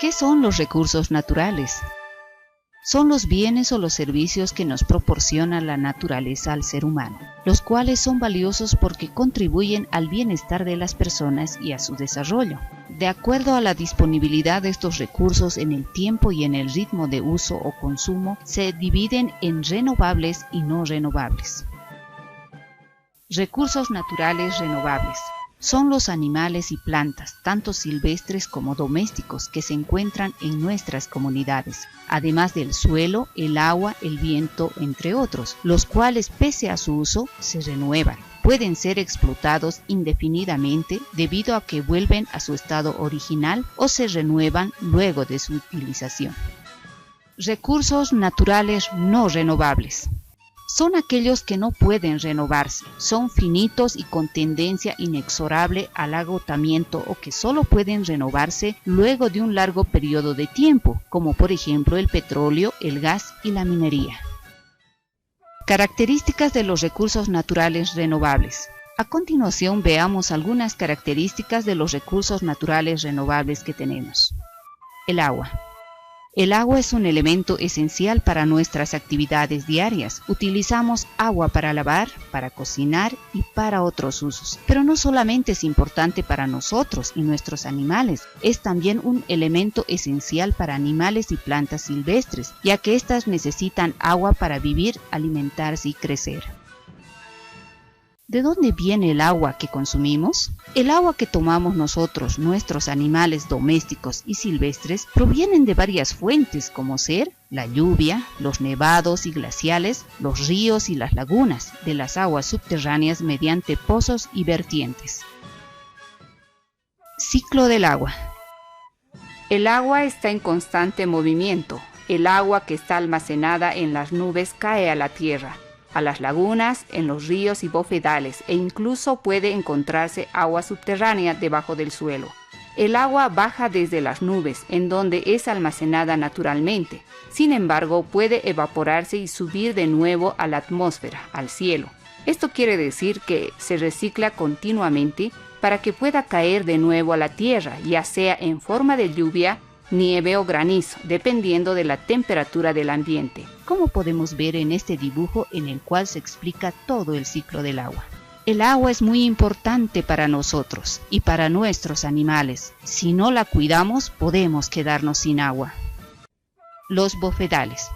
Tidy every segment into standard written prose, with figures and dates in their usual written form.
¿Qué son los recursos naturales? Son los bienes o los servicios que nos proporciona la naturaleza al ser humano, los cuales son valiosos porque contribuyen al bienestar de las personas y a su desarrollo. De acuerdo a la disponibilidad de estos recursos en el tiempo y en el ritmo de uso o consumo, se dividen en renovables y no renovables. Recursos naturales renovables. Son los animales y plantas, tanto silvestres como domésticos, que se encuentran en nuestras comunidades, además del suelo, el agua, el viento, entre otros, los cuales, pese a su uso, se renuevan. Pueden ser explotados indefinidamente debido a que vuelven a su estado original o se renuevan luego de su utilización. Recursos naturales no renovables. Son aquellos que no pueden renovarse, son finitos y con tendencia inexorable al agotamiento o que solo pueden renovarse luego de un largo periodo de tiempo, como por ejemplo el petróleo, el gas y la minería. Características de los recursos naturales renovables. A continuación veamos algunas características de los recursos naturales renovables que tenemos. El agua. El agua es un elemento esencial para nuestras actividades diarias. Utilizamos agua para lavar, para cocinar y para otros usos. Pero no solamente es importante para nosotros y nuestros animales, es también un elemento esencial para animales y plantas silvestres, ya que éstas necesitan agua para vivir, alimentarse y crecer. ¿De dónde viene el agua que consumimos? El agua que tomamos nosotros, nuestros animales domésticos y silvestres, provienen de varias fuentes, como ser la lluvia, los nevados y glaciales, los ríos y las lagunas, de las aguas subterráneas mediante pozos y vertientes. Ciclo del agua. El agua está en constante movimiento. El agua que está almacenada en las nubes cae a la tierra, a las lagunas, en los ríos y bofedales, e incluso puede encontrarse agua subterránea debajo del suelo. El agua baja desde las nubes, en donde es almacenada naturalmente. Sin embargo, puede evaporarse y subir de nuevo a la atmósfera, al cielo. Esto quiere decir que se recicla continuamente para que pueda caer de nuevo a la tierra, ya sea en forma de lluvia, nieve o granizo, dependiendo de la temperatura del ambiente, como podemos ver en este dibujo en el cual se explica todo el ciclo del agua. El agua es muy importante para nosotros y para nuestros animales. Si no la cuidamos, podemos quedarnos sin agua. Los bofedales.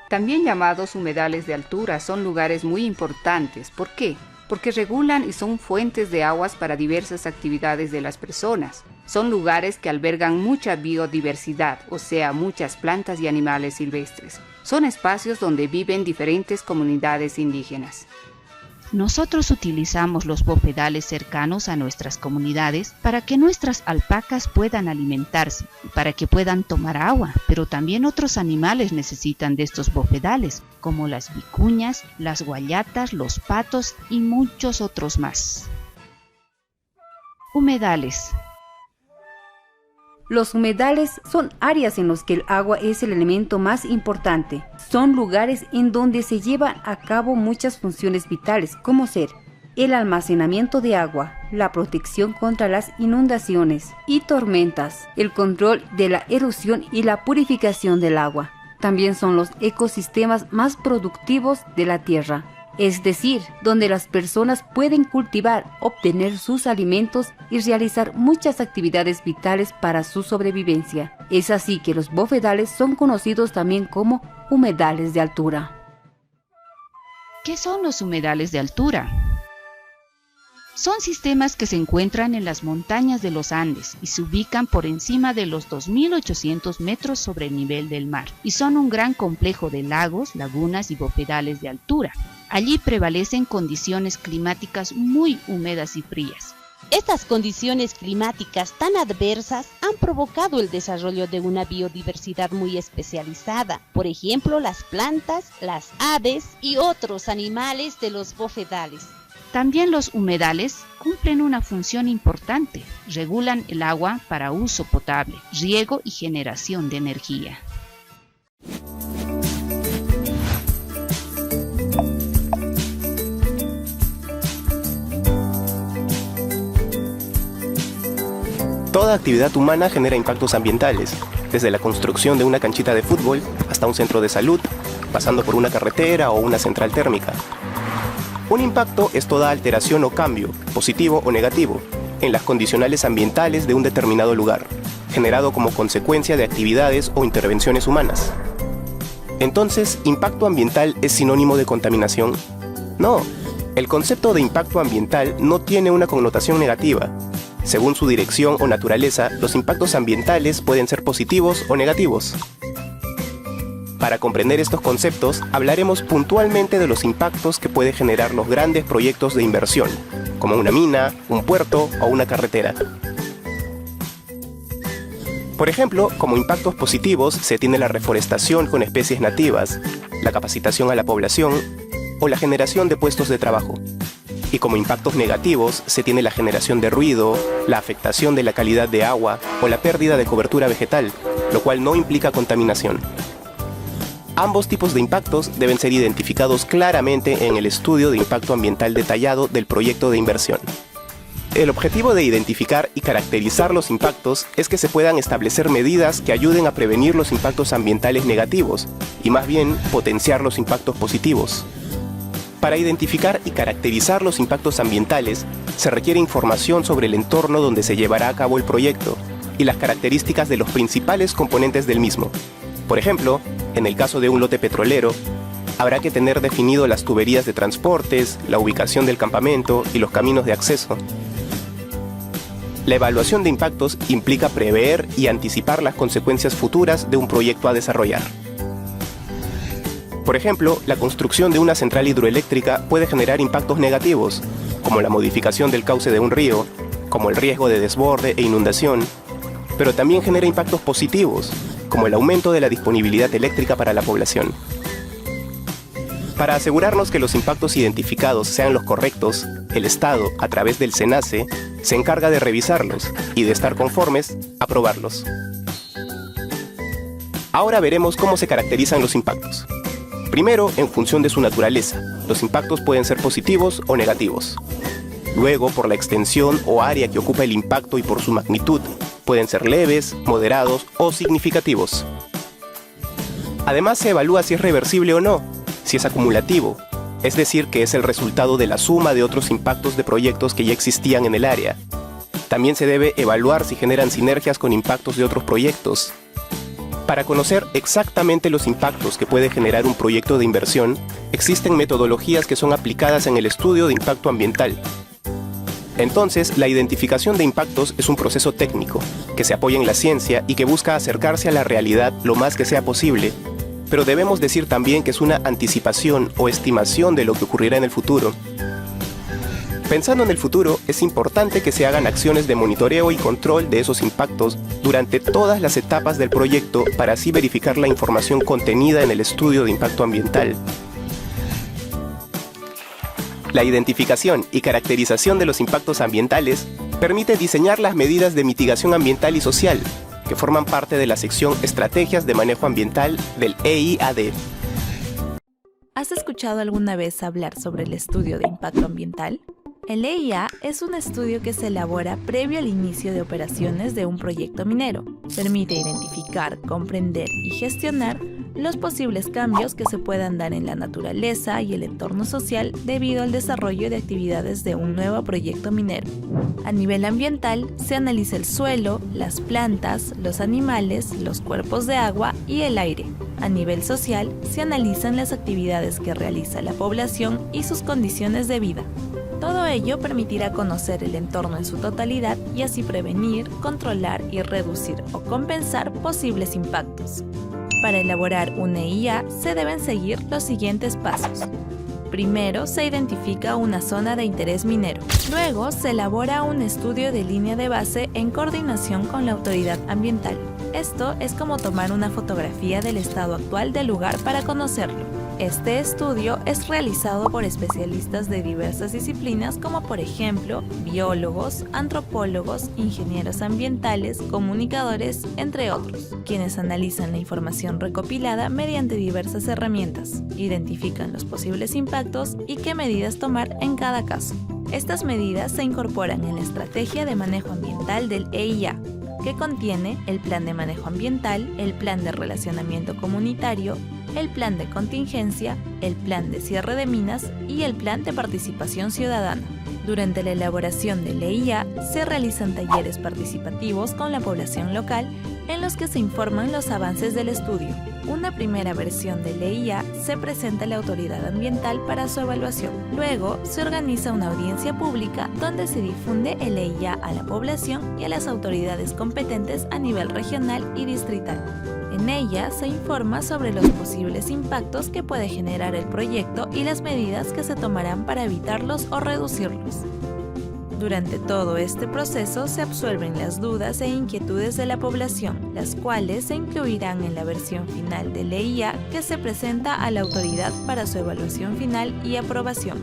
También llamados humedales de altura, son lugares muy importantes. ¿Por qué? Porque regulan y son fuentes de aguas para diversas actividades de las personas. Son lugares que albergan mucha biodiversidad, o sea, muchas plantas y animales silvestres. Son espacios donde viven diferentes comunidades indígenas. Nosotros utilizamos los bofedales cercanos a nuestras comunidades para que nuestras alpacas puedan alimentarse y para que puedan tomar agua, pero también otros animales necesitan de estos bofedales, como las vicuñas, las guayatas, los patos y muchos otros más. Humedales. Los humedales son áreas en las que el agua es el elemento más importante. Son lugares en donde se llevan a cabo muchas funciones vitales, como ser el almacenamiento de agua, la protección contra las inundaciones y tormentas, el control de la erosión y la purificación del agua. También son los ecosistemas más productivos de la Tierra, es decir, donde las personas pueden cultivar, obtener sus alimentos y realizar muchas actividades vitales para su sobrevivencia. Es así que los bofedales son conocidos también como humedales de altura. ¿Qué son los humedales de altura? Son sistemas que se encuentran en las montañas de los Andes y se ubican por encima de los 2.800 metros sobre el nivel del mar, y son un gran complejo de lagos, lagunas y bofedales de altura. Allí prevalecen condiciones climáticas muy húmedas y frías. Estas condiciones climáticas tan adversas han provocado el desarrollo de una biodiversidad muy especializada, por ejemplo las plantas, las aves y otros animales de los bofedales. También los humedales cumplen una función importante, regulan el agua para uso potable, riego y generación de energía. Toda actividad humana genera impactos ambientales, desde la construcción de una canchita de fútbol hasta un centro de salud, pasando por una carretera o una central térmica. Un impacto es toda alteración o cambio, positivo o negativo, en las condicionales ambientales de un determinado lugar, generado como consecuencia de actividades o intervenciones humanas. Entonces, ¿impacto ambiental es sinónimo de contaminación? No, el concepto de impacto ambiental no tiene una connotación negativa. Según su dirección o naturaleza, los impactos ambientales pueden ser positivos o negativos. Para comprender estos conceptos, hablaremos puntualmente de los impactos que pueden generar los grandes proyectos de inversión, como una mina, un puerto o una carretera. Por ejemplo, como impactos positivos se tiene la reforestación con especies nativas, la capacitación a la población o la generación de puestos de trabajo. Y como impactos negativos se tiene la generación de ruido, la afectación de la calidad de agua o la pérdida de cobertura vegetal, lo cual no implica contaminación. Ambos tipos de impactos deben ser identificados claramente en el estudio de impacto ambiental detallado del proyecto de inversión. El objetivo de identificar y caracterizar los impactos es que se puedan establecer medidas que ayuden a prevenir los impactos ambientales negativos y más bien potenciar los impactos positivos. Para identificar y caracterizar los impactos ambientales, se requiere información sobre el entorno donde se llevará a cabo el proyecto y las características de los principales componentes del mismo. Por ejemplo, en el caso de un lote petrolero, habrá que tener definido las tuberías de transportes, la ubicación del campamento y los caminos de acceso. La evaluación de impactos implica prever y anticipar las consecuencias futuras de un proyecto a desarrollar. Por ejemplo, la construcción de una central hidroeléctrica puede generar impactos negativos, como la modificación del cauce de un río, como el riesgo de desborde e inundación, pero también genera impactos positivos, como el aumento de la disponibilidad eléctrica para la población. Para asegurarnos que los impactos identificados sean los correctos, el Estado, a través del SENACE, se encarga de revisarlos y, de estar conformes, aprobarlos. Ahora veremos cómo se caracterizan los impactos. Primero, en función de su naturaleza, los impactos pueden ser positivos o negativos. Luego, por la extensión o área que ocupa el impacto y por su magnitud, pueden ser leves, moderados o significativos. Además, se evalúa si es reversible o no, si es acumulativo, es decir, que es el resultado de la suma de otros impactos de proyectos que ya existían en el área. También se debe evaluar si generan sinergias con impactos de otros proyectos. Para conocer exactamente los impactos que puede generar un proyecto de inversión, existen metodologías que son aplicadas en el estudio de impacto ambiental. Entonces, la identificación de impactos es un proceso técnico, que se apoya en la ciencia y que busca acercarse a la realidad lo más que sea posible, pero debemos decir también que es una anticipación o estimación de lo que ocurrirá en el futuro. Pensando en el futuro, es importante que se hagan acciones de monitoreo y control de esos impactos durante todas las etapas del proyecto para así verificar la información contenida en el estudio de impacto ambiental. La identificación y caracterización de los impactos ambientales permite diseñar las medidas de mitigación ambiental y social, que forman parte de la sección Estrategias de Manejo Ambiental del EIAD. ¿Has escuchado alguna vez hablar sobre el estudio de impacto ambiental? El EIA es un estudio que se elabora previo al inicio de operaciones de un proyecto minero. Permite identificar, comprender y gestionar los posibles cambios que se puedan dar en la naturaleza y el entorno social debido al desarrollo de actividades de un nuevo proyecto minero. A nivel ambiental, se analiza el suelo, las plantas, los animales, los cuerpos de agua y el aire. A nivel social, se analizan las actividades que realiza la población y sus condiciones de vida. Todo ello permitirá conocer el entorno en su totalidad y así prevenir, controlar y reducir o compensar posibles impactos. Para elaborar un EIA se deben seguir los siguientes pasos. Primero, se identifica una zona de interés minero. Luego, se elabora un estudio de línea de base en coordinación con la autoridad ambiental. Esto es como tomar una fotografía del estado actual del lugar para conocerlo. Este estudio es realizado por especialistas de diversas disciplinas como por ejemplo biólogos, antropólogos, ingenieros ambientales, comunicadores, entre otros, quienes analizan la información recopilada mediante diversas herramientas, identifican los posibles impactos y qué medidas tomar en cada caso. Estas medidas se incorporan en la Estrategia de Manejo Ambiental del EIA, que contiene el Plan de Manejo Ambiental, el Plan de Relacionamiento Comunitario, el Plan de Contingencia, el Plan de Cierre de Minas y el Plan de Participación Ciudadana. Durante la elaboración del EIA se realizan talleres participativos con la población local en los que se informan los avances del estudio. Una primera versión del EIA se presenta a la autoridad ambiental para su evaluación. Luego se organiza una audiencia pública donde se difunde el EIA a la población y a las autoridades competentes a nivel regional y distrital. En ella se informa sobre los posibles impactos que puede generar el proyecto y las medidas que se tomarán para evitarlos o reducirlos. Durante todo este proceso se absuelven las dudas e inquietudes de la población, las cuales se incluirán en la versión final del EIA que se presenta a la autoridad para su evaluación final y aprobación.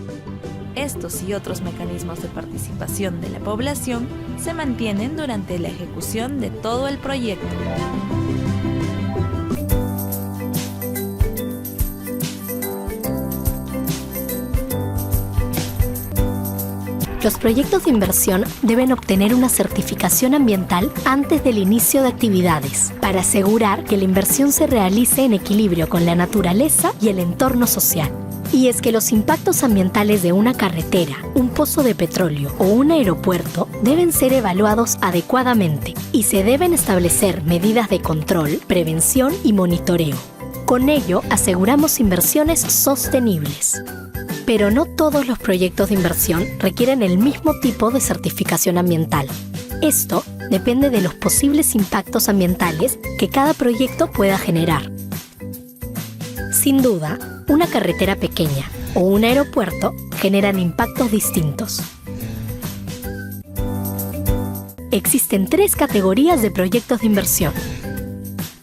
Estos y otros mecanismos de participación de la población se mantienen durante la ejecución de todo el proyecto. Los proyectos de inversión deben obtener una certificación ambiental antes del inicio de actividades, para asegurar que la inversión se realice en equilibrio con la naturaleza y el entorno social. Y es que los impactos ambientales de una carretera, un pozo de petróleo o un aeropuerto deben ser evaluados adecuadamente y se deben establecer medidas de control, prevención y monitoreo. Con ello, aseguramos inversiones sostenibles. Pero no todos los proyectos de inversión requieren el mismo tipo de certificación ambiental. Esto depende de los posibles impactos ambientales que cada proyecto pueda generar. Sin duda, una carretera pequeña o un aeropuerto generan impactos distintos. Existen 3 categorías de proyectos de inversión.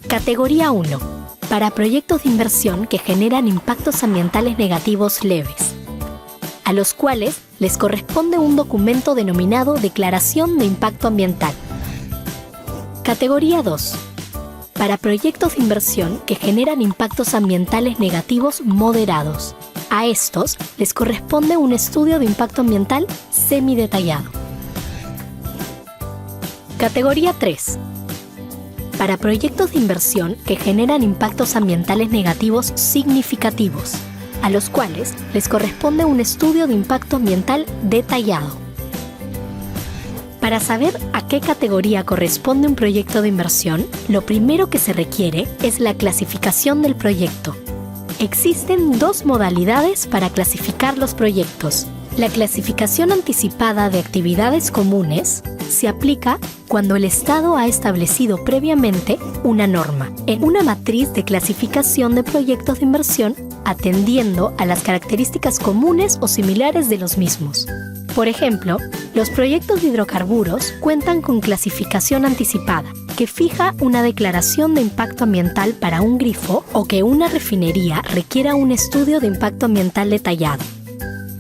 Categoría 1. Para proyectos de inversión que generan impactos ambientales negativos leves, a los cuales les corresponde un documento denominado Declaración de Impacto Ambiental. Categoría 2. Para proyectos de inversión que generan impactos ambientales negativos moderados. A estos les corresponde un estudio de impacto ambiental semidetallado. Categoría 3. Para proyectos de inversión que generan impactos ambientales negativos significativos, a los cuales les corresponde un estudio de impacto ambiental detallado. Para saber a qué categoría corresponde un proyecto de inversión, lo primero que se requiere es la clasificación del proyecto. Existen 2 modalidades para clasificar los proyectos. La clasificación anticipada de actividades comunes se aplica cuando el Estado ha establecido previamente una norma en una matriz de clasificación de proyectos de inversión atendiendo a las características comunes o similares de los mismos. Por ejemplo, los proyectos de hidrocarburos cuentan con clasificación anticipada, que fija una declaración de impacto ambiental para un grifo o que una refinería requiera un estudio de impacto ambiental detallado.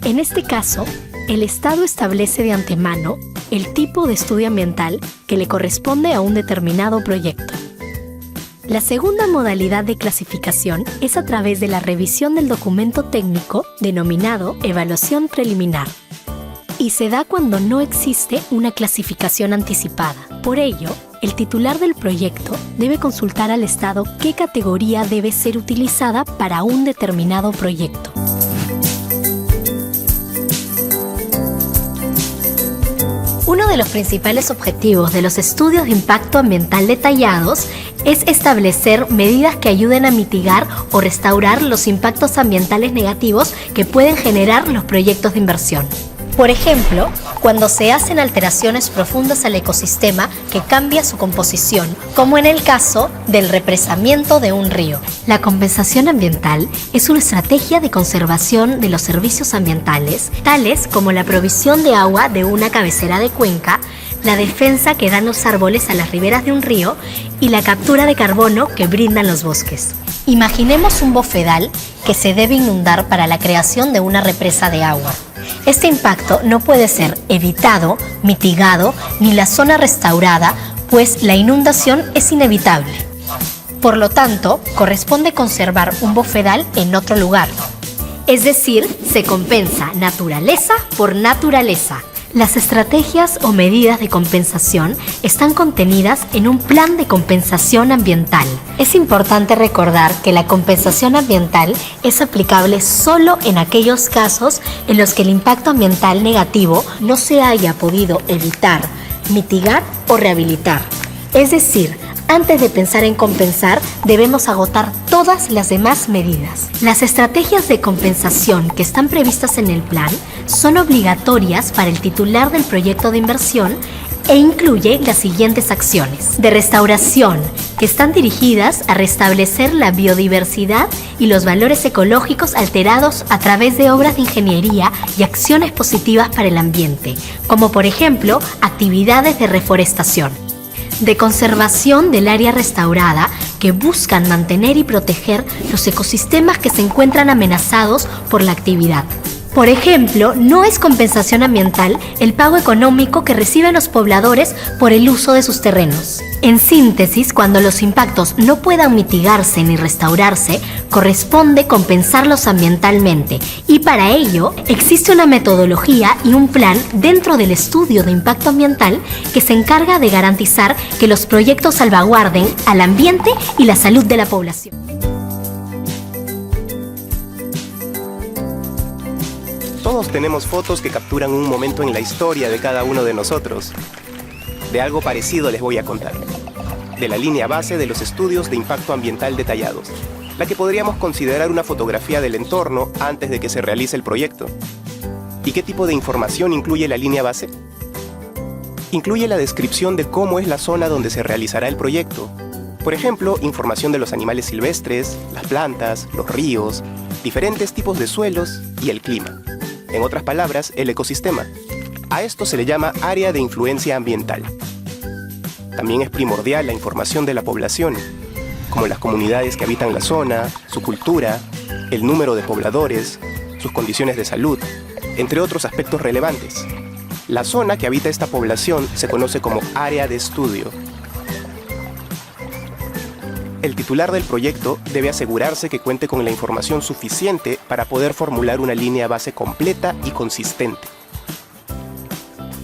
En este caso, el Estado establece de antemano el tipo de estudio ambiental que le corresponde a un determinado proyecto. La segunda modalidad de clasificación es a través de la revisión del documento técnico denominado evaluación preliminar, y se da cuando no existe una clasificación anticipada. Por ello, el titular del proyecto debe consultar al Estado qué categoría debe ser utilizada para un determinado proyecto. Uno de los principales objetivos de los estudios de impacto ambiental detallados es establecer medidas que ayuden a mitigar o restaurar los impactos ambientales negativos que pueden generar los proyectos de inversión. Por ejemplo, cuando se hacen alteraciones profundas al ecosistema que cambia su composición, como en el caso del represamiento de un río. La compensación ambiental es una estrategia de conservación de los servicios ambientales, tales como la provisión de agua de una cabecera de cuenca, la defensa que dan los árboles a las riberas de un río y la captura de carbono que brindan los bosques. Imaginemos un bofedal que se debe inundar para la creación de una represa de agua. Este impacto no puede ser evitado, mitigado, ni la zona restaurada, pues la inundación es inevitable. Por lo tanto, corresponde conservar un bofedal en otro lugar. Es decir, se compensa naturaleza por naturaleza. Las estrategias o medidas de compensación están contenidas en un plan de compensación ambiental. Es importante recordar que la compensación ambiental es aplicable solo en aquellos casos en los que el impacto ambiental negativo no se haya podido evitar, mitigar o rehabilitar. Es decir, antes de pensar en compensar, debemos agotar todas las demás medidas. Las estrategias de compensación que están previstas en el plan son obligatorias para el titular del proyecto de inversión e incluye las siguientes acciones de restauración, que están dirigidas a restablecer la biodiversidad y los valores ecológicos alterados a través de obras de ingeniería y acciones positivas para el ambiente, como por ejemplo actividades de reforestación. De conservación del área restaurada, que buscan mantener y proteger los ecosistemas que se encuentran amenazados por la actividad. Por ejemplo, no es compensación ambiental el pago económico que reciben los pobladores por el uso de sus terrenos. En síntesis, cuando los impactos no puedan mitigarse ni restaurarse, corresponde compensarlos ambientalmente, y para ello existe una metodología y un plan dentro del estudio de impacto ambiental que se encarga de garantizar que los proyectos salvaguarden al ambiente y la salud de la población. Todos tenemos fotos que capturan un momento en la historia de cada uno de nosotros. De algo parecido les voy a contar. De la línea base de los estudios de impacto ambiental detallados, la que podríamos considerar una fotografía del entorno antes de que se realice el proyecto. ¿Y qué tipo de información incluye la línea base? Incluye la descripción de cómo es la zona donde se realizará el proyecto. Por ejemplo, información de los animales silvestres, las plantas, los ríos, diferentes tipos de suelos y el clima. En otras palabras, el ecosistema. A esto se le llama área de influencia ambiental. También es primordial la información de la población, como las comunidades que habitan la zona, su cultura, el número de pobladores, sus condiciones de salud, entre otros aspectos relevantes. La zona que habita esta población se conoce como área de estudio. El titular del proyecto debe asegurarse que cuente con la información suficiente para poder formular una línea base completa y consistente.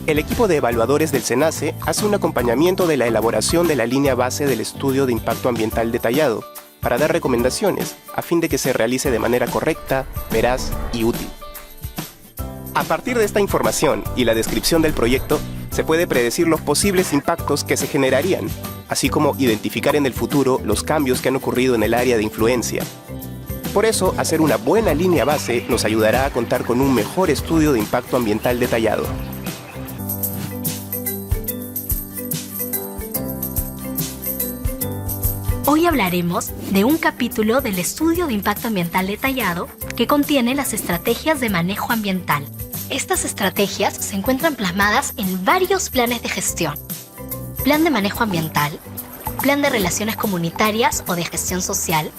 El equipo de evaluadores del SENACE hace un acompañamiento de la elaboración de la línea base del estudio de impacto ambiental detallado para dar recomendaciones a fin de que se realice de manera correcta, veraz y útil. A partir de esta información y la descripción del proyecto, se puede predecir los posibles impactos que se generarían, así como identificar en el futuro los cambios que han ocurrido en el área de influencia. Por eso, hacer una buena línea base nos ayudará a contar con un mejor estudio de impacto ambiental detallado. Hoy hablaremos de un capítulo del estudio de impacto ambiental detallado que contiene las estrategias de manejo ambiental. Estas estrategias se encuentran plasmadas en varios planes de gestión. Plan de manejo ambiental, plan de relaciones comunitarias o de gestión social,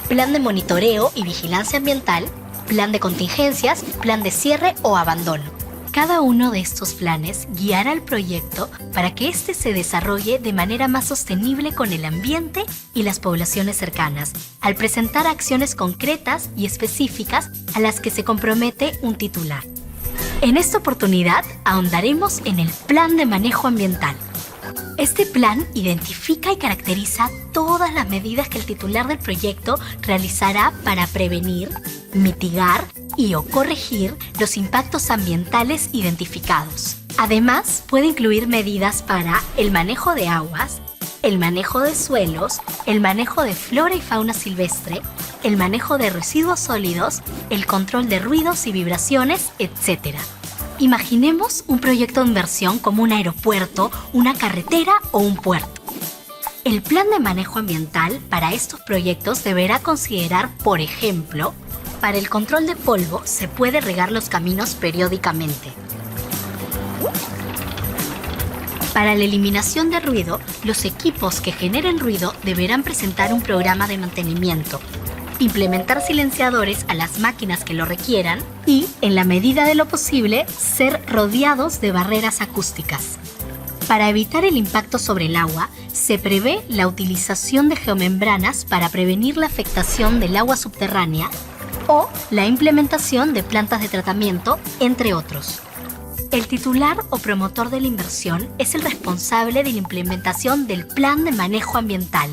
plan de monitoreo y vigilancia ambiental, plan de contingencias, plan de cierre o abandono. Cada uno de estos planes guiará el proyecto para que éste se desarrolle de manera más sostenible con el ambiente y las poblaciones cercanas, al presentar acciones concretas y específicas a las que se compromete un titular. En esta oportunidad ahondaremos en el plan de manejo ambiental. Este plan identifica y caracteriza todas las medidas que el titular del proyecto realizará para prevenir, mitigar y o corregir los impactos ambientales identificados. Además, puede incluir medidas para el manejo de aguas, el manejo de suelos, el manejo de flora y fauna silvestre, el manejo de residuos sólidos, el control de ruidos y vibraciones, etc. Imaginemos un proyecto de inversión como un aeropuerto, una carretera o un puerto. El plan de manejo ambiental para estos proyectos deberá considerar, por ejemplo, para el control de polvo se puede regar los caminos periódicamente. Para la eliminación de ruido, los equipos que generen ruido deberán presentar un programa de mantenimiento, implementar silenciadores a las máquinas que lo requieran y, en la medida de lo posible, ser rodeados de barreras acústicas. Para evitar el impacto sobre el agua, se prevé la utilización de geomembranas para prevenir la afectación del agua subterránea o la implementación de plantas de tratamiento, entre otros. El titular o promotor de la inversión es el responsable de la implementación del plan de manejo ambiental.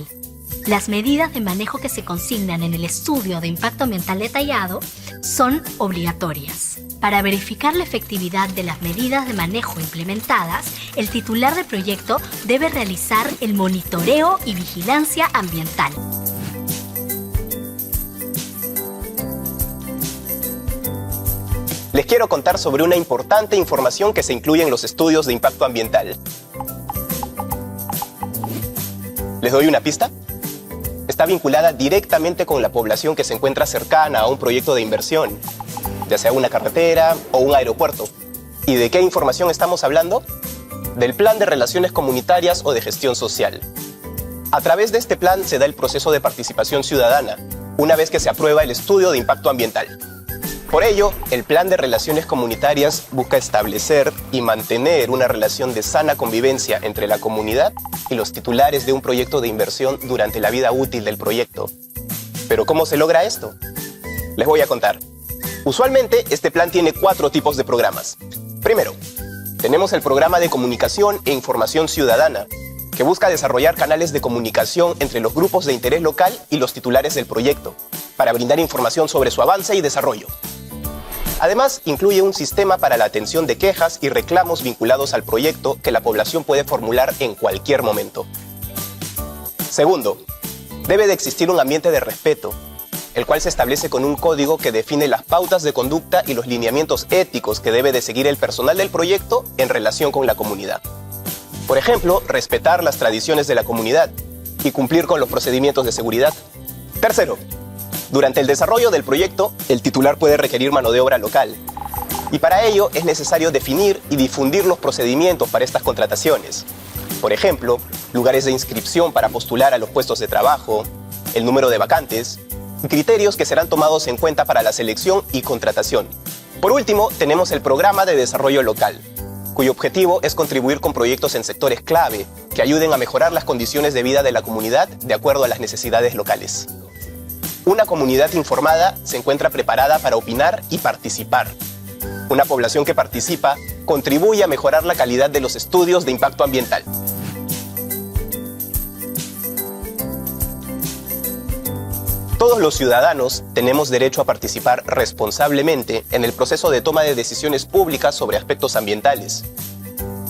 Las medidas de manejo que se consignan en el estudio de impacto ambiental detallado son obligatorias. Para verificar la efectividad de las medidas de manejo implementadas, el titular del proyecto debe realizar el monitoreo y vigilancia ambiental. Les quiero contar sobre una importante información que se incluye en los estudios de impacto ambiental. ¿Les doy una pista? Está vinculada directamente con la población que se encuentra cercana a un proyecto de inversión, ya sea una carretera o un aeropuerto. ¿Y de qué información estamos hablando? Del Plan de Relaciones Comunitarias o de Gestión Social. A través de este plan se da el proceso de participación ciudadana, una vez que se aprueba el estudio de impacto ambiental. Por ello, el Plan de Relaciones Comunitarias busca establecer y mantener una relación de sana convivencia entre la comunidad y los titulares de un proyecto de inversión durante la vida útil del proyecto. ¿Pero cómo se logra esto? Les voy a contar. Usualmente, este plan tiene 4 tipos de programas. Primero, tenemos el programa de comunicación e información ciudadana, que busca desarrollar canales de comunicación entre los grupos de interés local y los titulares del proyecto, para brindar información sobre su avance y desarrollo. Además, incluye un sistema para la atención de quejas y reclamos vinculados al proyecto que la población puede formular en cualquier momento. Segundo, debe de existir un ambiente de respeto, el cual se establece con un código que define las pautas de conducta y los lineamientos éticos que debe de seguir el personal del proyecto en relación con la comunidad. Por ejemplo, respetar las tradiciones de la comunidad y cumplir con los procedimientos de seguridad. Tercero, durante el desarrollo del proyecto, el titular puede requerir mano de obra local. Y para ello es necesario definir y difundir los procedimientos para estas contrataciones. Por ejemplo, lugares de inscripción para postular a los puestos de trabajo, el número de vacantes, y criterios que serán tomados en cuenta para la selección y contratación. Por último, tenemos el Programa de Desarrollo Local, cuyo objetivo es contribuir con proyectos en sectores clave que ayuden a mejorar las condiciones de vida de la comunidad de acuerdo a las necesidades locales. Una comunidad informada se encuentra preparada para opinar y participar. Una población que participa contribuye a mejorar la calidad de los estudios de impacto ambiental. Todos los ciudadanos tenemos derecho a participar responsablemente en el proceso de toma de decisiones públicas sobre aspectos ambientales.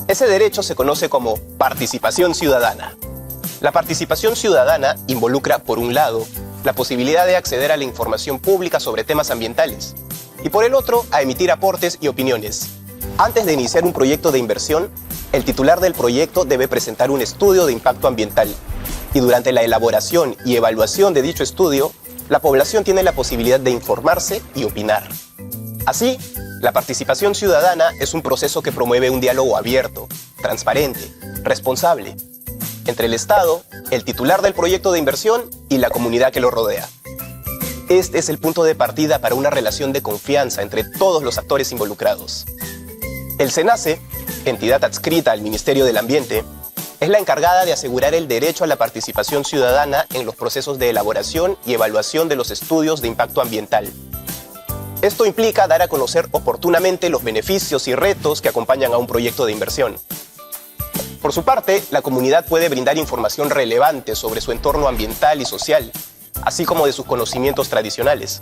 Ese derecho se conoce como participación ciudadana. La participación ciudadana involucra, por un lado, la posibilidad de acceder a la información pública sobre temas ambientales y por el otro, a emitir aportes y opiniones. Antes de iniciar un proyecto de inversión, el titular del proyecto debe presentar un estudio de impacto ambiental y durante la elaboración y evaluación de dicho estudio, la población tiene la posibilidad de informarse y opinar. Así, la participación ciudadana es un proceso que promueve un diálogo abierto, transparente, responsable, entre el Estado, el titular del proyecto de inversión y la comunidad que lo rodea. Este es el punto de partida para una relación de confianza entre todos los actores involucrados. El SENACE, entidad adscrita al Ministerio del Ambiente, es la encargada de asegurar el derecho a la participación ciudadana en los procesos de elaboración y evaluación de los estudios de impacto ambiental. Esto implica dar a conocer oportunamente los beneficios y retos que acompañan a un proyecto de inversión. Por su parte, la comunidad puede brindar información relevante sobre su entorno ambiental y social, así como de sus conocimientos tradicionales.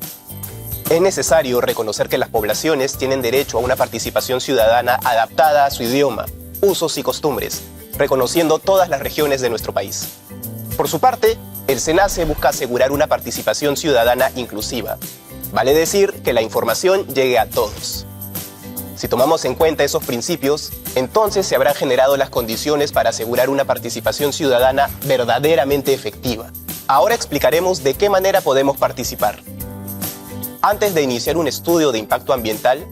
Es necesario reconocer que las poblaciones tienen derecho a una participación ciudadana adaptada a su idioma, usos y costumbres, reconociendo todas las regiones de nuestro país. Por su parte, el SENACE busca asegurar una participación ciudadana inclusiva. Vale decir que la información llegue a todos. Si tomamos en cuenta esos principios, entonces se habrán generado las condiciones para asegurar una participación ciudadana verdaderamente efectiva. Ahora explicaremos de qué manera podemos participar. Antes de iniciar un estudio de impacto ambiental,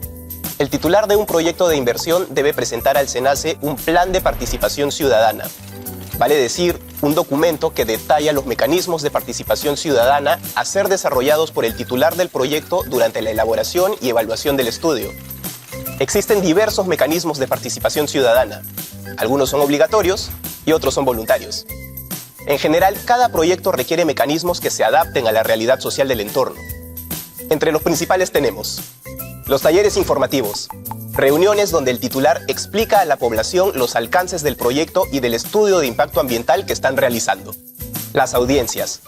el titular de un proyecto de inversión debe presentar al SENACE un plan de participación ciudadana. Vale decir, un documento que detalla los mecanismos de participación ciudadana a ser desarrollados por el titular del proyecto durante la elaboración y evaluación del estudio. Existen diversos mecanismos de participación ciudadana. Algunos son obligatorios y otros son voluntarios. En general, cada proyecto requiere mecanismos que se adapten a la realidad social del entorno. Entre los principales tenemos los talleres informativos, reuniones donde el titular explica a la población los alcances del proyecto y del estudio de impacto ambiental que están realizando. Las audiencias,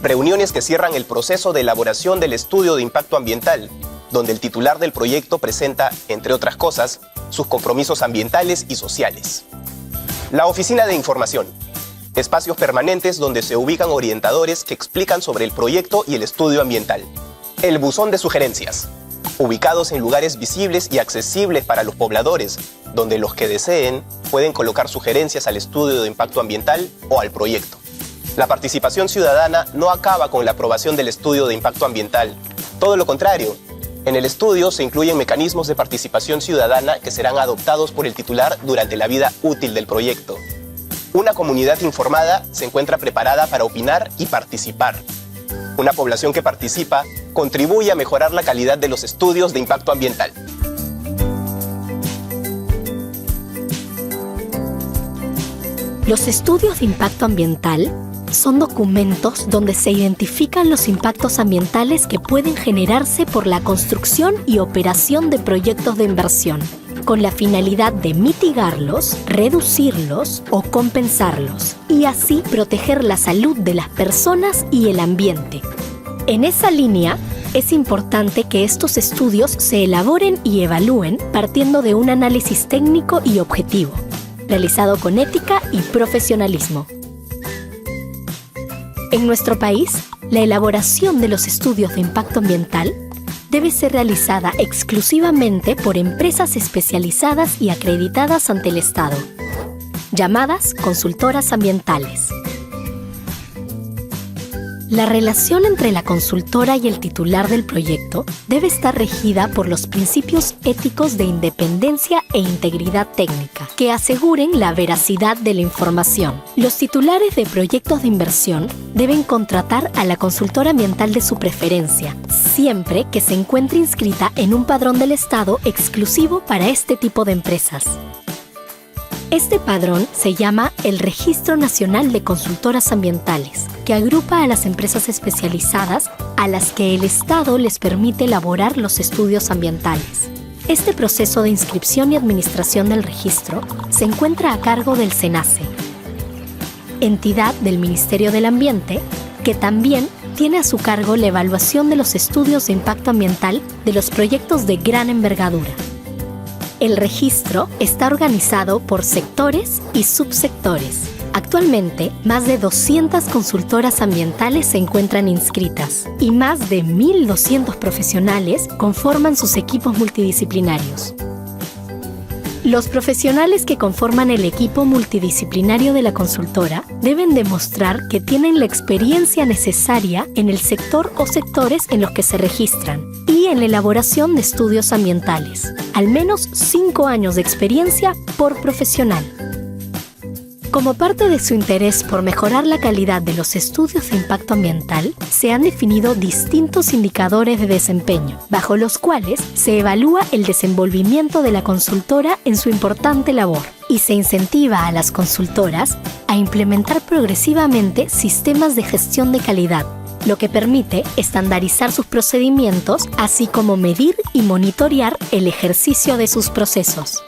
reuniones que cierran el proceso de elaboración del estudio de impacto ambiental, donde el titular del proyecto presenta, entre otras cosas, sus compromisos ambientales y sociales. La oficina de información, espacios permanentes donde se ubican orientadores que explican sobre el proyecto y el estudio ambiental. El buzón de sugerencias, ubicados en lugares visibles y accesibles para los pobladores, donde los que deseen pueden colocar sugerencias al estudio de impacto ambiental o al proyecto. La participación ciudadana no acaba con la aprobación del estudio de impacto ambiental. Todo lo contrario, en el estudio se incluyen mecanismos de participación ciudadana que serán adoptados por el titular durante la vida útil del proyecto. Una comunidad informada se encuentra preparada para opinar y participar. Una población que participa contribuye a mejorar la calidad de los estudios de impacto ambiental. Los estudios de impacto ambiental son documentos donde se identifican los impactos ambientales que pueden generarse por la construcción y operación de proyectos de inversión, con la finalidad de mitigarlos, reducirlos o compensarlos, y así proteger la salud de las personas y el ambiente. En esa línea, es importante que estos estudios se elaboren y evalúen partiendo de un análisis técnico y objetivo, realizado con ética y profesionalismo. En nuestro país, la elaboración de los estudios de impacto ambiental debe ser realizada exclusivamente por empresas especializadas y acreditadas ante el Estado, llamadas consultoras ambientales. La relación entre la consultora y el titular del proyecto debe estar regida por los principios éticos de independencia e integridad técnica, que aseguren la veracidad de la información. Los titulares de proyectos de inversión deben contratar a la consultora ambiental de su preferencia, siempre que se encuentre inscrita en un padrón del Estado exclusivo para este tipo de empresas. Este padrón se llama el Registro Nacional de Consultoras Ambientales, que agrupa a las empresas especializadas a las que el Estado les permite elaborar los estudios ambientales. Este proceso de inscripción y administración del registro se encuentra a cargo del SENACE, entidad del Ministerio del Ambiente, que también tiene a su cargo la evaluación de los estudios de impacto ambiental de los proyectos de gran envergadura. El registro está organizado por sectores y subsectores. Actualmente, más de 200 consultoras ambientales se encuentran inscritas y más de 1.200 profesionales conforman sus equipos multidisciplinarios. Los profesionales que conforman el equipo multidisciplinario de la consultora deben demostrar que tienen la experiencia necesaria en el sector o sectores en los que se registran y en la elaboración de estudios ambientales. Al menos 5 años de experiencia por profesional. Como parte de su interés por mejorar la calidad de los estudios de impacto ambiental, se han definido distintos indicadores de desempeño, bajo los cuales se evalúa el desenvolvimiento de la consultora en su importante labor y se incentiva a las consultoras a implementar progresivamente sistemas de gestión de calidad, lo que permite estandarizar sus procedimientos, así como medir y monitorear el ejercicio de sus procesos.